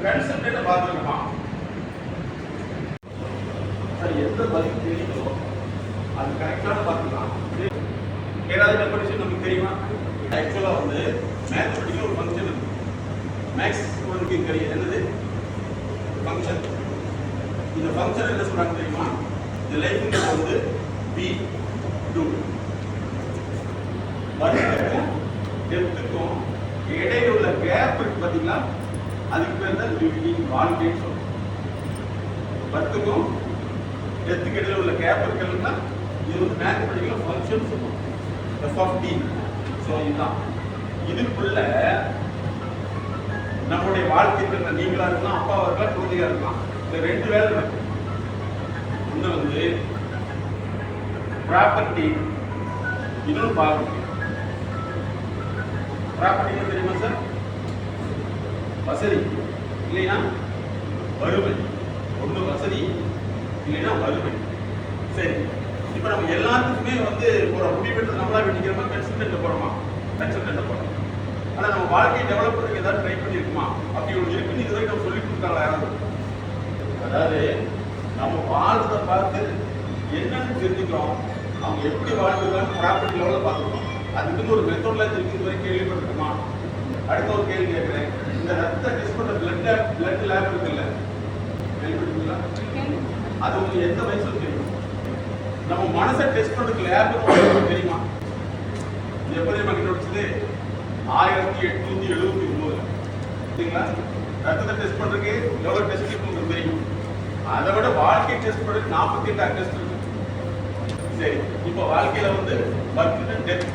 கன்செப்டை பார்த்துக்கணுமா? எந்த பதில் தெரியுதோ அது கரெக்டான பார்த்துக்கலாம். ஏதாவது டெஃபினிஷன் நமக்கு தெரியுமா? ஆக்சுவலாக வந்து மேத்தமெட்டிக்கல் ஒரு ஃபங்க்ஷன் இருக்கு. மேக்ஸ் ஸ்டூடெண்ட்க்கு தெரியும் என்னது ஃபங்க்ஷன். இந்த ஃபங்க்ஷன் என்ன சொல்றாங்க தெரியுமா? இந்த லைஃப்ங்கிறது வந்து பி டூ வருஷத்துக்கும் டெப்த்துக்கும் இடையில உள்ள கேப் இருக்கு பார்த்தீங்களா? அதுக்கு பேர் தான் லிவிங் வாழ்க்கைன்னு சொல்றோம். பத்துக்கும் டெப்த்துக்கு இடையில உள்ள கேப் இருக்குன்னா இது வந்து மேத்தமெட்டிக்கல் ஃபங்க்ஷன் சொல்லுவோம். F of T. ஸோ இதுதான் இதுக்குள்ள நம்முடைய வாழ்க்கைக்கு நீங்களா இருக்கலாம், அப்பாவா இருக்கலாம், குழந்தையா இருக்கலாம். இந்த ரெண்டு வேலை இருக்கு. ஒன்று வந்து ப்ராப்பர்ட்டி, இன்னொன்று பாவர்ட்டி. ப்ராப்பர்ட்டி தெரியுமா சார்? வசதி இல்லைன்னா வறுமை. ஒன்று வசதி இல்லைன்னா வறுமை. சரி, இப்போ நம்ம எல்லாத்துக்குமே வந்து ஒரு முடிவெடுத்து நம்மளா வெட்டிக்கிறோமா, கன்சல்டன்ட் போறோமா? கன்சல்டன்ட் போறோம். ஆனால் நம்ம வாழ்க்கையை டெவலப் பண்ணுறதுக்கு ஏதாவது ட்ரை பண்ணியிருக்குமா? அப்படி ஒன்று இருக்குன்னு இது வரைக்கும் நம்ம சொல்லி கொடுத்தாங்களா யாராவது? அதாவது நம்ம வாழ்றதை பார்த்து என்னன்னு தெரிஞ்சுக்கிறோம், அவங்க எப்படி வாழ்ந்துருக்காங்க ப்ராப்பர்ட்டி லெவலில் பார்த்துக்கிறோம். அதுக்குன்னு ஒரு மெத்தோட்லாம் இருக்குது வரைக்கும் கேள்விப்பட்டிருக்குமா? அடுத்த ஒரு கேள்வி கேட்குறேன். இந்த ரத்த டெஸ்ட் பண்ணுற பிளட் லேப் இருக்குல்ல, கேள்விப்பட்டிருக்கீங்களா? அது உங்களுக்கு எந்த வயசுல தெரியும்? நம்ம மனசை டெஸ்ட் பண்ணுறதுக்கு லேப் தெரியுமா? எப்போ தெரியுமா கண்டுபிடிச்சது? 1879 சரிங்களா? ரத்தத்தை டெஸ்ட் பண்ணுறதுக்கு எவ்வளோ டெஸ்ட் இருக்குன்னு தெரியும். அதை விட வாழ்க்கை டெஸ்ட் பண்ணுறதுக்கு 48 டெஸ்ட் இருக்கு. சரி, இப்போ வாழ்க்கையில வந்து பர்த் அண்ட் டெத்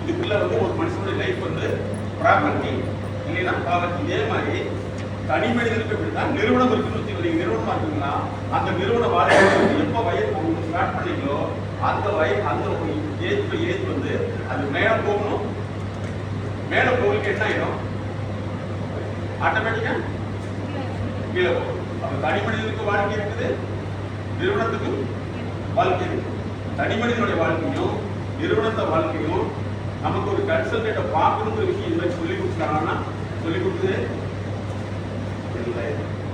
இதுக்குள்ள வந்து ஒரு மனுஷனுடைய லைஃப் வந்து ப்ராப்பர்ட்டி இல்லைன்னா பாவர்ட்டி. இதே மாதிரி தனி மனிதனுக்கு எப்படின்னா நிறுவனம் இருக்குன்னு வச்சுக்கோங்க. நிறுவனமா இருக்குங்களா, அந்த நிறுவன வாழ்க்கை எப்போ வயது ஸ்டார்ட் பண்ணீங்களோ அந்த ஏஜ் வந்து அது மேலே போகணும். மேலே போகிறதுக்கு என்ன ஆயிடும்? ஆட்டோமேட்டிக்கா கீழே போகும். அப்போ தனி மனிதனுக்கு வாழ்க்கை இருக்குது, நிறுவனத்துக்கு வாழ்க்கை இருக்குது. தனி மனிதனுடைய வாழ்க்கையும் நிறுவனத்தை வாழ்க்கையும் நமக்கு ஒரு கன்சல்டேட்டை பார்க்கணுங்கிற விஷயம் இதுவரை சொல்லி கொடுத்தாங்கன்னா சொல்லி கொடுத்தது இல்லை.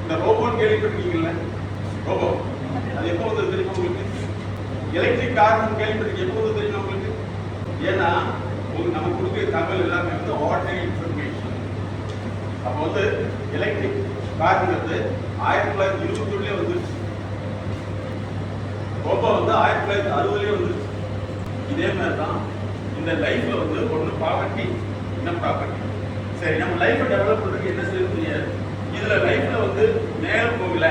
இந்த ரோபோன்னு கேள்விப்பட்டிருக்கீங்கல்ல, ரோபோ அது எப்போ வந்து தெரியுமா உங்களுக்கு? எலக்ட்ரிக் கார்னு கேள்விப்பட்டிருக்கீங்க, எப்போ வந்து தெரியுமா உங்களுக்கு? ஏன்னா நமக்கு கொடுக்குற தகவல் எல்லாமே வந்து ஆர்டினரி இன்ஃபர்மேஷன். அப்போ வந்து எலக்ட்ரிக் கார்ங்கிறது 1921 வந்துருச்சு. ரோபோ வந்து 1960 வந்துருச்சு. இதே மாதிரி தான் இந்த லைஃப்ல வந்து ஒன்று பாவர்ட்டி, இன்னும் ப்ராப்பர்ட்டி. சரி, நம்ம லைஃப்பை டெவலப் பண்ணுறதுக்கு என்ன செய்யணும் தெரியாது. இதுல லைஃப்ல வந்து மேலே போகல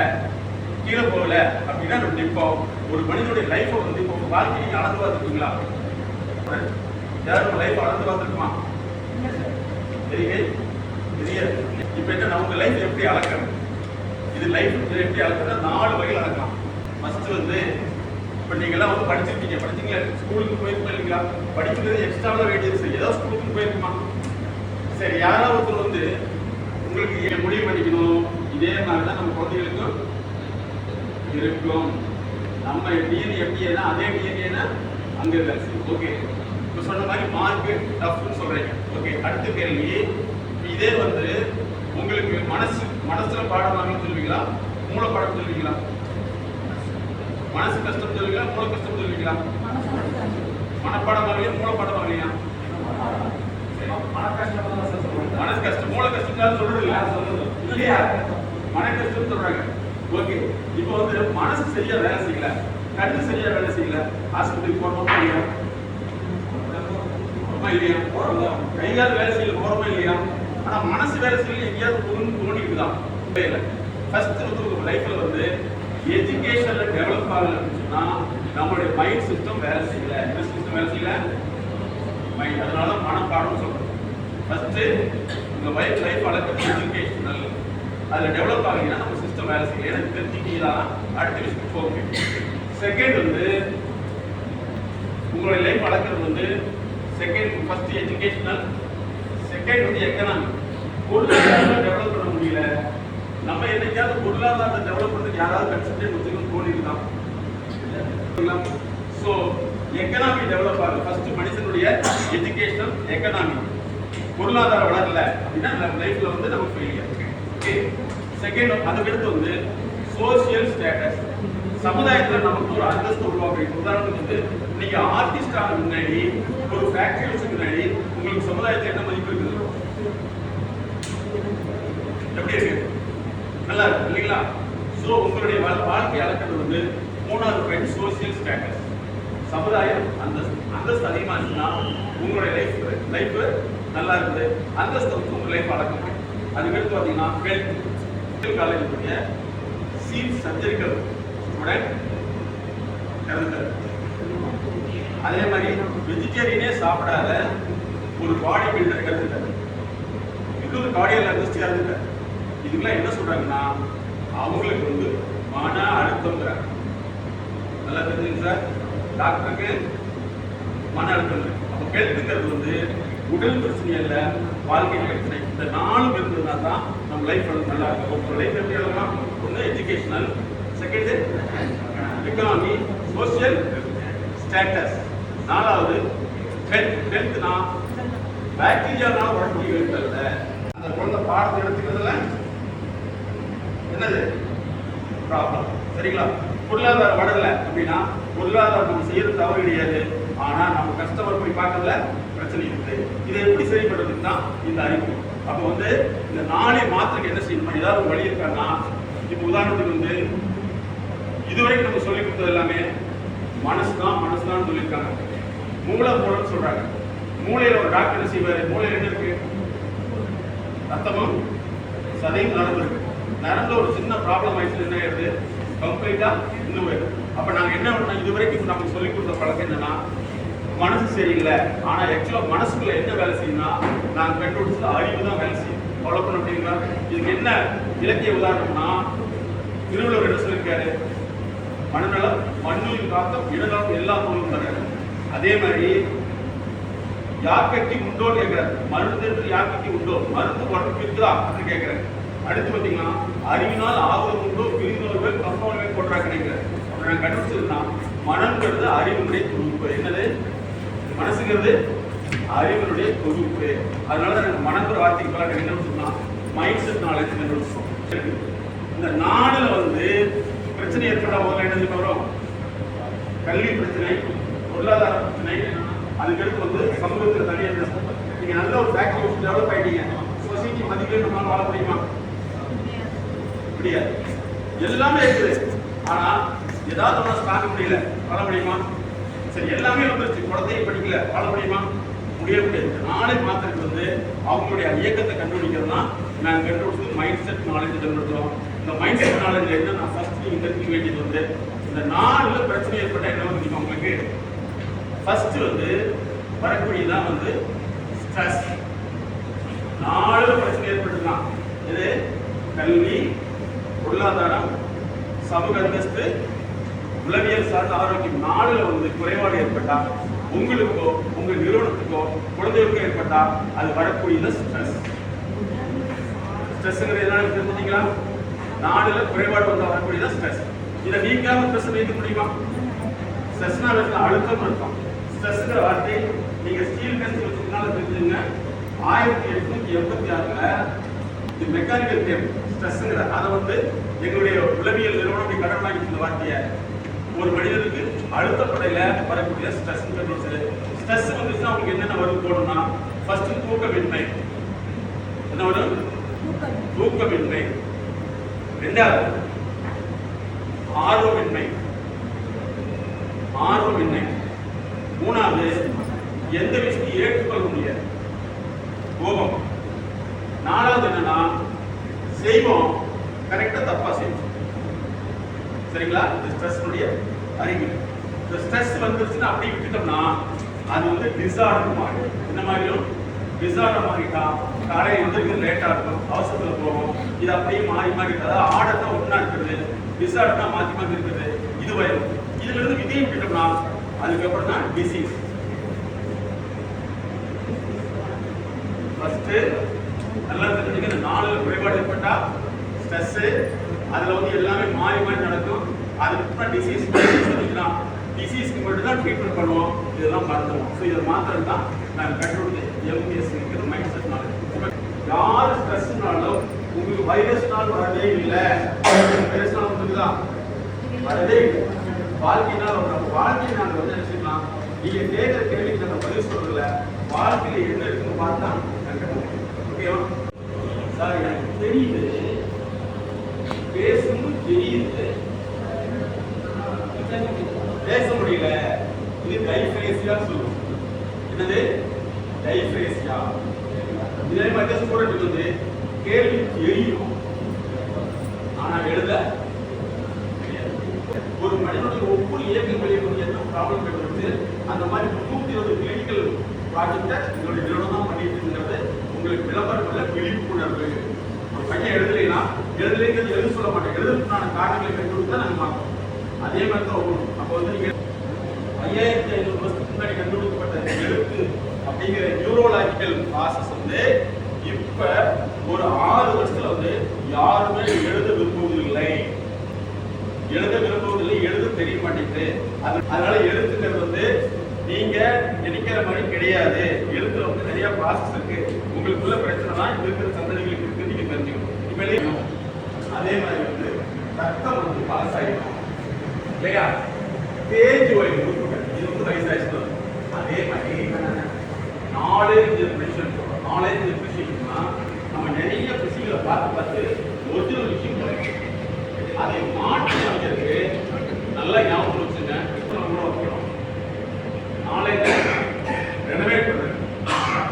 கீழே போகல அப்படின்னா நம்ம இப்போ ஒரு மனிதனுடைய லைஃப்பை வந்து இப்போ வாழ்க்கை நீங்க அளந்து பார்த்துருக்கீங்களா? யாரும் லைஃப் அளந்து பார்த்துருக்குமா? தெரியாது. இப்போ என்ன நம்ம லைஃப் எப்படி அளக்கிறது? இது லைஃப் எப்படி அளக்குறதுனா 4 வகையில் அளக்கலாம். ஃபர்ஸ்ட் வந்து இப்போ நீங்கள்லாம் வந்து படிச்சிருக்கீங்க, ஸ்கூலுக்கு போயிருக்கோம் இல்லைங்களா? படிக்கிறது எக்ஸ்ட்ராவாக வேண்டியது. சரி, ஏதாவது ஸ்கூலுக்கு போயிருக்குமா? சரி, யாராவது ஒருத்தர் வந்து உங்களுக்கு முடிவு பண்ணிக்கணும். இதே மாதிரி தான் நம்ம குழந்தைகளுக்கும் இருக்கும். நம்ம டிஎன்ஏ எப்படின்னா அதே டிஎன்ஏனா அங்கே இருக்காது. ஓகே, இப்போ சொன்ன மாதிரி மார்க்கு டஃப்னு சொல்கிறீங்க. ஓகே, அடுத்த கேள்வி, இதே வந்து உங்களுக்கு மனசுல பாடமாக சொல்லுவீங்களா, மூளை பாடம் சொல்லுவீங்களா? மனசு கஷ்டம் சொல்லுவீங்களா, மூளை கஷ்டம் சொல்லுவீங்களா? மனப்பாடமாகலையா, மூளை பாடமாகலையா? மனசு கஷ்டம், மூளை கஷ்டம் சொல்றது இல்லையா? மன கஷ்டம் சொல்றாங்க. ஓகே, இப்போ வந்து மனசு சரியா வேலை செய்யல, கண்ணு சரியா வேலை செய்யல, ஆஸ்பத்திரிக்கு போறோமா இல்லையா? கைகால் வேலை செய்யல, போறோமா இல்லையா? ஆனா மனசு வேலை செய்யல, எங்கேயாவது தோணிக்குதான். ஃபர்ஸ்ட் வந்து லைஃப்ல வந்து எஜுகேஷன்ல டெவலப் ஆகலன்னு சொன்னா நம்மளுடைய மைண்ட் சிஸ்டம் வேலை செய்யல. என்ன சிஸ்டம் வேலை செய்யல? மைண்ட். அதனால மனப்பாடம் சொல்றோம். ஃபர்ஸ்ட் உங்க லைஃப் வளர்க்குறது எஜுகேஷனல். அதில் டெவலப் ஆகலைன்னா நம்ம சிஸ்டம் வேலை செய்யல. எனக்கு தெரிஞ்சுக்கிட்டா அடுத்த விஷயத்துக்கு போகும். செகண்ட் வந்து உங்களுடைய லைஃப் வளர்க்குறது வந்து ஃபர்ஸ்ட் எஜுகேஷனல், செகண்ட் வந்து எக்கனாமிக். பொருளாதாரம் டெவலப் பண்ண முடியல. நம்ம என்னைக்காவது பொருளாதாரத்தை டெவலப் பண்ணுறதுக்கு யாராவது கன்சல்டன்ட் வச்சுக்கணும் தோணிருக்கலாம். ஸோ எக்கனாமி டெவலப் ஆகுது. ஃபர்ஸ்ட் மனுஷனுடைய எஜுகேஷனல், எக்கனாமி. பொருளாதாரம் வளரல அப்படின்னா லைஃப்ல வந்து நமக்கு ஃபெயிலியர். ஓகே, செகண்ட் அதுக்கடுத்து வந்து சோசியல் ஸ்டேட்டஸ். சமுதாயத்துல நமக்கு ஒரு அந்தஸ்து உருவாக்குறீங்க. உதாரணத்துக்கு வந்து நீங்க ஆர்டிஸ்ட் ஆன முன்னாடி ஒரு ஃபேக்டரி வச்சு முன்னாடி உங்களுக்கு சமுதாயத்துல என்ன மதிப்பு இருக்குது? எப்படி இருக்கு? நல்லா இருக்கு இல்லைங்களா? ஸோ உங்களுடைய வாழ்க்கை அளக்கிறது வந்து மூணாவது பாயிண்ட் சோசியல் ஸ்டேட்டஸ். சமுதாயம் அந்தஸ்து அதிகமா இருந்துச்சுன்னா உங்களுடைய லைஃப் நல்லா இருக்குது. அந்தஸ்து வந்து உங்க லைஃப் அளக்குது. அதுக்கடுத்து பார்த்தீங்கன்னா ஹெல்த் காலேஜுடைய சீஃப் சர்ஜரிக்கல் ஸ்டூடெண்ட் இறந்துட்டார். அதே மாதிரி வெஜிடேரியனே சாப்பிடாத ஒரு பாடி பில்டர் இறந்துட்டார். இன்னொரு கார்டியாலஜிஸ்ட் இறந்துட்டார். இதுக்கெல்லாம் என்ன சொல்றாங்கன்னா அவங்களுக்கு வந்து மன அழுத்தம். நல்லா தெரிஞ்சுங்க சார், டாக்டருக்கு மன அழுத்தம். அப்போ ஹெல்த்துங்கிறது வந்து உடல் பிரச்சனை இல்லை, வாழ்க்கை பிரச்சனை. இந்த நாலும் இருந்ததுனா தான் நம்ம லைஃப் வந்து நல்லா இருக்கும். உங்க லைஃப் எப்படி எழுதலாம்? ஒன்று educational, second economy, social status, நாலாவது ஹெல்த். ஹெல்த்னா பாக்டீரியானால வரக்கூடிய ஹெல்த் அல்ல. அந்த குழந்தை பாடத்தை எடுத்துக்கிறதுல என்னது ப்ராப்ளம், சரிங்களா? பொருளாதாரம் வளரல அப்படின்னா பொருளாதாரம் நம்ம செய்யறது தவறு கிடையாது. ஆனா நம்ம கஸ்டமர் போய் பார்க்கறதுல பிரச்சனை இருக்குது. இதை எப்படி சரி பண்றதுக்கு தான் இந்த அறிவு. அப்போ வந்து இந்த நாளை மாத்திரக்கு என்ன செய்யணும்? ஏதாவது ஒரு வழி இருக்கான்னா, இப்போ உதாரணத்துக்கு வந்து இதுவரைக்கும் நம்ம சொல்லி கொடுத்தது எல்லாமே மனசுதான் சொல்லியிருக்காங்க. மூளைன்னு சொல்றாங்க. மூளையில ஒரு டாக்டர் என்ன செய்வாரு? மூளையில என்ன இருக்கு? ரத்தமும் சதையும் நரம்பு இருக்கு. நரம்புல ஒரு சின்ன ப்ராப்ளம் ஆயிடுச்சு, என்ன ஆயிடுது? கம்ப்ளீட்டா இன்னும். அப்ப நாங்க என்ன பண்ணோம்? இதுவரைக்கும் நமக்கு சொல்லி கொடுத்த பழக்கம் என்னன்னா, மனசு சரியில்லை. ஆனா ஆக்சுவலா மனசுக்குள்ள என்ன வேலை செய்யணும்னா, நாங்க கண்டுபிடிச்சது அறிவு தான் வேலை செய்யும். ஃபாலோ பண்ண முடியுங்களா? இதுக்கு என்ன இலக்கிய உதாரணம்னா, திருவள்ளுவர் என்ன சொல்லியிருக்காரு? மனநலம் மண்ணில் காத்தம் இடநலம் எல்லா பொருளும் தராரு. அதே மாதிரி யாக்கைக்கு உண்டோ கேட்கிறாரு. மருந்து யாக்கைக்கு உண்டோ? மருந்து உடம்புக்கு இருக்குதா அப்படின்னு கேட்கிறாரு. அடுத்து பார்த்தீங்கன்னா அறிவினால் ஆபத்து உண்டோ? பிரிந்தவர்கள் கற்பவர்கள் போடுறாங்க நினைக்கிறார். நான் கண்டுபிடிச்சதுன்னா மனம்ங்கிறது அறிவினுடைய தொகுப்பு. என்னது? மனசுங்கிறது அறிவினுடைய தொகுப்பு. அதனாலதான் எனக்கு மனங்கிற வார்த்தைக்கு பல கண்டுபிடிச்சோம்னா மைண்ட் செட் நாலேஜ் கண்டுபிடிச்சோம். இந்த நாடுல வந்து பிரச்சனை ஏற்பட்டா முதல்ல என்ன வரும்? கல்வி பிரச்சனை, பொருளாதார பிரச்சனை, அதுக்கடுத்து வந்து சமூகத்தில் தனியாக. நீங்க நல்ல ஒரு ஃபேக்டரி டெவலப் ஆயிட்டீங்க, சொசைட்டி மதிக்கவே நம்மளால வாழ முடியுமா? முடியாது. எல்லாமே இருக்குது. ஆனா ஏதாவது ஒன்று பார்க்க முடியல, வாழ முடியுமா? சரி, எல்லாமே வந்துருச்சு, குழந்தைய படிக்கல, வாழ முடியுமா? முடிய முடியாது. நாளை மாத்திரத்துக்கு வந்து அவங்களுடைய இயக்கத்தை கண்டுபிடிக்கிறதுனா நாங்கள் கண்டுபிடிச்சது மைண்ட் செட் நாலேஜ் கண்டுபிடிச்சோம். இந்த மைண்ட் செட் நாலேஜ் என்ன? நான் ஃபர்ஸ்ட் நீங்க தெரிஞ்சுக்க வேண்டியது வந்து இந்த நாலுல பிரச்சனை ஏற்பட்ட என்ன வந்து உங்களுக்கு ஃபர்ஸ்ட் வந்து வரக்கூடியதான் வந்து ஸ்ட்ரெஸ். நாலு பிரச்சனை ஏற்பட்டுதான். இது கல்வி, பொருளாதாரம், சமூக அந்தஸ்து, உளவியல் சார்ந்த ஆரோக்கியம். நாலுல வந்து குறைபாடு ஏற்பட்டா உங்களுக்கோ உங்க நிறுவனத்துக்கோ குழந்தைகளுக்கோ ஏற்பட்டா அது வரக்கூடியது ஸ்ட்ரெஸ். ஸ்ட்ரெஸ்ங்கிறது என்ன தெரிஞ்சுங்களா? நாலுல குறைபாடு வந்தா வரக்கூடியது ஸ்ட்ரெஸ். இதை நீக்காம ஸ்ட்ரெஸ் நீக்க முடியுமா? ஸ்ட்ரெஸ்னா அழுத்தம் இருக்கும். ஸ்ட்ரெஸ்ங்கிற வார்த்தை நீங்க ஸ்டீல் கன்சி வச்சதுனால தெரிஞ்சுங்க. 1886ல இது மெக்கானிக்கல் டேம் ஸ்ட்ரெஸ்ங்கிற அதை வந்து எங்களுடைய உளவியல் நிறுவனம் கடன் வாங்கி இந்த வார்த்தையை ஒரு மனிதனுக்கு அழுத்தப்படையில வரக்கூடிய ஸ்ட்ரெஸ் கண்டிச்சு. ஸ்ட்ரெஸ் வந்துச்சுன்னா உங்களுக்கு என்னென்ன வரும் போடணும்னா, ஃபர்ஸ்ட் தூக்கமின்மை. என்ன வரும்? தூக்கமின்மை. ரெண்டாவது ஆர்வமின்மை. மூணாவது எந்த விஷயத்தையும் ஏற்றுக்கொள்ள முடியாது, கோபம். நாலாவது என்னன்னா செய்வோம் கரெக்டா தப்பா செய்வோம். சரிங்களா? இந்த ஸ்ட்ரெஸ்னுடைய அறிகுறி. இந்த ஸ்ட்ரெஸ் வந்துருச்சுன்னா அப்படி விட்டுட்டோம்னா அது வந்து டிசார்டர் மாறிடும். இந்த மாதிரியும் டிசார்டர் மாறிட்டா காலையில் எந்திரிக்கிறது லேட்டா இருக்கும், அவசரத்துல போகும். இது அப்படியே மாறி அதாவது ஆர்டர் தான் ஒன்னா இருக்கிறது, டிசார்டர் தான் மாத்தி இருக்கிறது. இது வரும். இதுல இருந்து விதியை விட்டுட்டோம்னா அதுக்கப்புறம் தான் டிசீஸ். ஃபர்ஸ்ட் நல்லா தெரிஞ்சுக்க, இந்த நாலு குறைபாடு ஏற்பட்டா ஸ்ட்ரெஸ், அதுல வந்து எல்லாமே மாறி நடக்கும். அதுக்கப்புறம் டிசீஸ் சொல்லிக்கலாம். டிசீஸ்க்கு மட்டும் தான் ட்ரீட்மெண்ட் பண்ணுவோம், இதெல்லாம் மறந்துடுவோம். ஸோ இதை மாத்திரம் தான் நாங்கள் கண்டுபிடிச்சு எம்எஸ் மைண்ட் செட் நாலேஜ். யார் ஸ்ட்ரெஸ்னாலும் உங்களுக்கு வைரஸ்னால் வரவே இல்லை. வைரஸ்னால் வந்துதான் வரவே இல்லை. வாழ்க்கையினால் நம்ம வாழ்க்கையை நாங்கள் வந்து என்ன செய்யலாம், நீங்க கேட்கிற கேள்விக்கு நாங்கள் பதில் சொல்றதுல வாழ்க்கையில என்ன இருக்குன்னு பார்த்தா ஓகேவா சார்? எனக்கு தெரியுது, பேசணும் தெரியுது, பேச முடியல. இது டைஃப்ரேசியா சொல்லுவோம். என்னது டைஃப்ரேசியா? இதே மாதிரி ஸ்டூடெண்ட் வந்து கேள்வி தெரியும் ஆனா எழுத ஒரு மனிதனுடைய ஒவ்வொரு இயக்கங்களையும் வந்து என்ன ப்ராப்ளம் கேட்கறது. அந்த மாதிரி 120 கிளினிக்கல் ப்ராஜெக்டை எங்களுடைய நிறுவனம் தான் பண்ணிட்டு இருக்கிறது. உங்களுக்கு விளம்பரங்கள விழிப்புணர்வு. ஒரு பையன் எழுதலைன்னா எழுதலைங்கிறது எழுத சொல்ல மாட்டேன், எழுதுறதுக்கான காரணங்களை கண்டுபிடிச்சு தான் நாங்கள் பார்ப்போம். அதே மாதிரி தான் ஒவ்வொரு அப்போ வந்து நீங்கள் 5500 வருஷத்துக்கு முன்னாடி கண்டுபிடிக்கப்பட்ட எழுத்து அப்படிங்கிற நியூரோலாஜிக்கல் ப்ராசஸ் வந்து இப்ப ஒரு 6 வருஷத்துல வந்து யாருமே எழுத விரும்புவதில்லை, எழுத தெரிய மாட்டேங்குது. அதனால எழுத்துக்கிறது வந்து நீங்க நினைக்கிற மாதிரி கிடையாது. எழுத்துல வந்து நிறைய ப்ராசஸ் இருக்கு. உங்களுக்குள்ள பிரச்சனை தான் இருக்கிற சந்ததிகளுக்கு இருக்கு, நீங்க தெரிஞ்சுக்கணும். இப்ப அதே மாதிரி வந்து ரத்தம் வந்து பாஸ் ஆகிடும் இல்லையா? பேஜ் வைஸ் இது வந்து வயசாச்சு. அதே மாதிரி நாலேஜ் ஜெனரேஷன் சொல்றோம். நாலேஜ் ஜெனரேஷன்னா நம்ம நிறைய விஷயங்களை பார்த்து ஒரிஜினல் விஷயம் கிடைக்கும். அதை மாற்றி அமைக்கிறதுக்கு நல்லா ஞாபகம் வச்சுங்க. நாலேஜ் ரெனோவேட் பண்றது.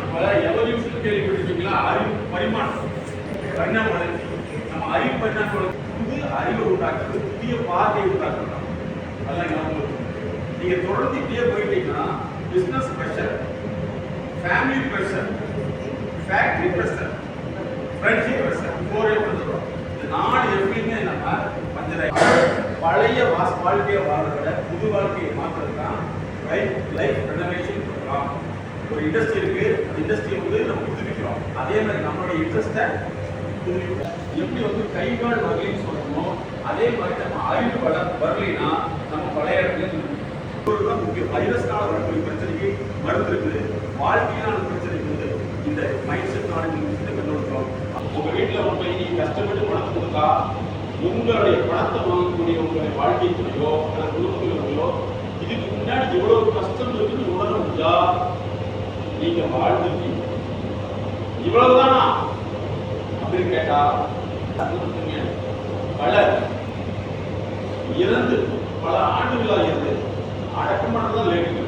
இப்போ எவல்யூஷன் கேள்விப்பட்டிருக்கீங்களா? அறிவு பரிமாற்றம், பரிணாம வளர்ச்சி. நம்ம அறிவு பரிணாம புது அறிவை உண்டாக்குறது, புதிய பார்வையை உண்டாக்குறோம். அதெல்லாம் ஞாபகம். நீங்க தொடர்ந்து இப்படியே போயிட்டீங்கன்னா business pressure, family pressure, factory pressure, friendship pressure, போரே பண்ணுறோம். இந்த 4 எப்படிங்க நம்ம பஞ்சராய் பழைய வாழ்க்கையை வாழ்றத விட புது வாழ்க்கையை மாற்றுறது தான் லைஃப் ரெனோவேஷன் ப்ரோக்ராம். ஒரு இண்டஸ்ட்ரி இருக்கு, அந்த இண்டஸ்ட்ரியை வந்து நம்ம புதுப்பிக்கிறோம். அதே மாதிரி நம்மளுடைய இன்ட்ரெஸ்ட்டை புதுப்பிக்கிறோம். எப்படி வந்து கைகால் வரலைன்னு சொல்றோமோ அதே மாதிரி நம்ம அறிவு வரலைன்னா நம்ம பழைய இடத்துல முக்கியம். வைரஸ்னால வரக்கூடிய பிரச்சனைக்கு மருந்து இருக்குது, வாழ்க்கையிலான பிரச்சனைக்கு வந்து இந்த மைண்ட் செட் நாலேஜ் கண்டுபிடிக்கிறோம். உங்க வீட்டில் உங்களை நீங்க கஷ்டப்பட்டு பணத்தை கொடுத்தா உங்களுடைய பணத்தை வாங்கக்கூடிய உங்களுடைய வாழ்க்கை துணையோ அல்லது குடும்பத்தினர்களோ இதுக்கு முன்னாடி எவ்வளவு கஷ்டம் இருக்குன்னு உணர முடியா நீங்க வாழ்ந்துருக்கீங்க. இவ்வளவுதானா அப்படின்னு கேட்டா பலர் இறந்து பல ஆண்டுகளா இருந்து அடக்கமானதான் லேட்டு.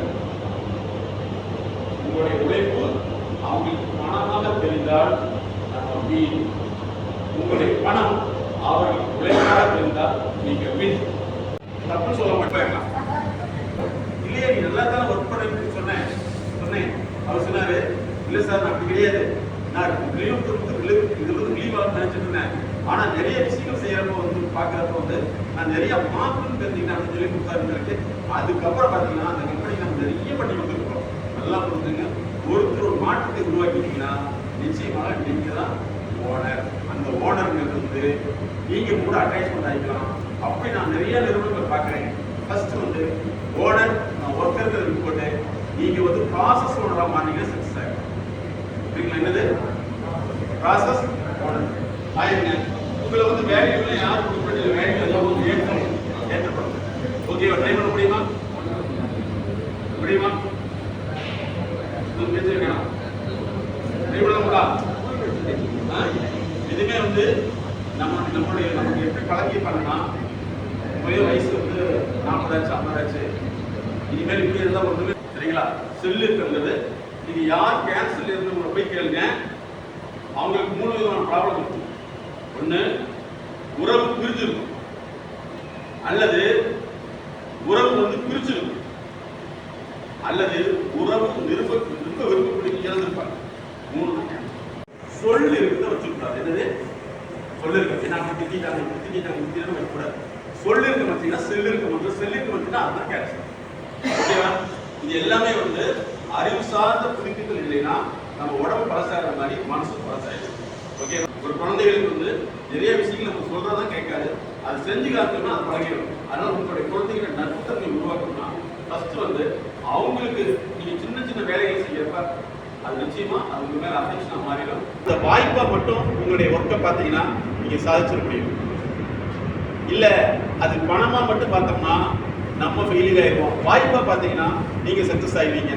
உங்களுடைய உழைப்பு அவங்களுக்கு பணமாக தெரிந்தால் உங்களுடைய பணம் அவர்களுக்கு உழைப்பாக தெரிந்தால் நீங்க வின். தப்பு சொல்ல மாட்டேன் இல்லையா? நீ நல்லா தானே ஒர்க் பண்ண சொன்னேன். அவர் சொன்னாரு இல்லை சார் நான் அப்படி கிடையாது, நான் இது வந்து லீவாக நினைச்சிட்டு இருந்தேன். ஆனா நிறைய விஷயங்கள் செய்யறப்ப வந்து பாக்குறப்ப வந்து நான் நிறைய மாற்றம்னு தெரிஞ்சுக்கிட்டேன் சொல்லி கொடுத்தாருன்னு. அதுக்கப்புறம் பார்த்தீங்கன்னா அந்த கம்பெனி நம்ம நிறைய பண்ணி கொடுத்துருக்கோம். நல்லா கொடுத்துங்க. ஒருத்தர் ஒரு மாற்றத்தை உருவாக்கிட்டீங்கன்னா நிச்சயமாக நீங்க தான் ஓனர். அந்த ஓனருங்கிறது வந்து நீங்க கூட அட்டாச்மெண்ட் ஆகிக்கலாம். அப்படி நான் நிறைய நிறுவனங்கள் பார்க்குறேன். ஃபர்ஸ்ட் வந்து ஓனர் ஒர்க்கர்கள் போட்டு நீங்க வந்து ப்ராசஸ் ஓனராக மாறீங்கன்னா சக்ஸஸ் ஆகும். சரிங்களா? என்னது ப்ராசஸ் ஓனர் ஆயிருங்க. உங்களை வந்து வேல்யூல யார் கொடுக்கக்கூடிய வேல்யூ எல்லாம் வந்து ஏற்றப்படும். ஓகேவா? ட்ரை பண்ண முடியுமா? முடியுமா? இதுமே வந்து நமக்கு எப்படி பழகிப்பாங்கன்னா ஒரே வயசு வந்து 40 ஆச்சு 50 ஆச்சு இனிமேல் இப்படி இருந்தால் ஒன்றுமே சரிங்களா? செல்லு இருக்கிறது இது யார் கேன்சர்ல இருந்து போய் கேளுங்க. அவங்களுக்கு 3 விதமான ப்ராப்ளம் இருக்கும். ஒன்று உறவு பிரிஞ்சிருக்கும், அல்லது உறவு வந்து பிரிச்சிருக்கும், அல்லது உறவு நிருப விருப்பப்படி இறந்திருப்பாங்க. 3 சொல் இருக்கிறத வச்சுக்கூடாது. என்னது சொல் இருக்கு? நான் திட்டாங்க வைக்கக்கூடாது. சொல் இருக்க மாட்டீங்கன்னா செல் இருக்க மாட்டோம். செல் இருக்க மாட்டீங்கன்னா அதுதான் கேன்சர். ஓகேவா? இது எல்லாமே வந்து அறிவு சார்ந்த புதுப்பித்தல் இல்லைன்னா நம்ம உடம்பு பழசாகிற மாதிரி மனசு பழசாயிடும். ஓகே? ஒரு குழந்தைகளுக்கு வந்து நிறைய விஷயங்கள் நம்ம சொல்றதான் கேட்காது, அது செஞ்சு காட்டணும்னா அது பழகிடும். அதனால உங்களுடைய குழந்தைகளை நட்புத்தன்மை உருவாக்கணும்னா ஃபர்ஸ்ட் வந்து அவங்களுக்கு நீங்க சின்ன சின்ன வேலைகள் செய்யறப்ப அது நிச்சயமா அது உங்க மேல அஃபெக்ஷனா மாறிடும். இந்த வாய்ப்பா மட்டும் உங்களுடைய ஒர்க்கை பார்த்தீங்கன்னா நீங்க சாதிச்சிட முடியும். இல்ல அது பணமா மட்டும் பார்த்தோம்னா நம்ம ஃபெயிலியர் ஆயிடுவோம். வாய்ப்பா பார்த்தீங்கன்னா நீங்க சக்சஸ் ஆயிடுவீங்க.